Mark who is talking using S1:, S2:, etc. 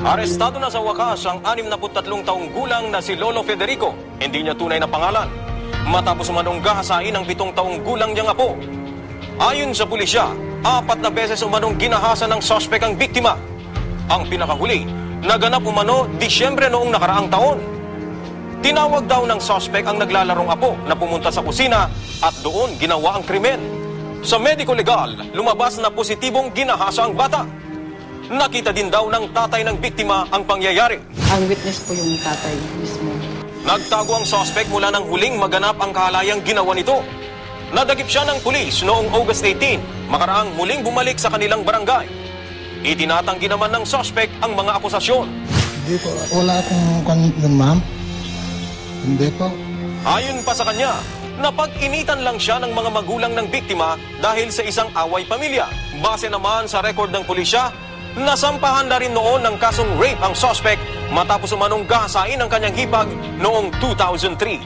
S1: Arestado na sa wakas ang 63 taong gulang na si Lolo Federico. Hindi niya tunay na pangalan. Matapos umanong gahasain ang 7 taong gulang niyang apo. Ayon sa pulisya, 4 na beses umanong ginahasa ng sospek ang biktima. Ang pinakahuli, naganap umano Disyembre noong nakaraang taon. Tinawag daw ng sospek ang naglalarong apo na pumunta sa kusina at doon ginawa ang krimen. Sa medico legal, lumabas na positibong ginahasa ang bata. Nakita din daw ng tatay ng biktima ang pangyayari.
S2: Ang witness po yung tatay mismo.
S1: Nagtago ang suspect mula nang huling maganap ang kahalayang ginawa nito. Nadagip siya ng pulis noong August 18, makaraang muling bumalik sa kanilang barangay. Itinatanggi naman ng suspect ang mga akusasyon.
S3: Hindi po, wala akong kanina, ma'am. Hindi po.
S1: Ayon pa sa kanya, napag-initan lang siya ng mga magulang ng biktima dahil sa isang away pamilya. Base naman sa record ng pulisya, nasampahan na rin noon ng kasong rape ang suspect matapos umanong gahasain ang kanyang hipag noong 2003.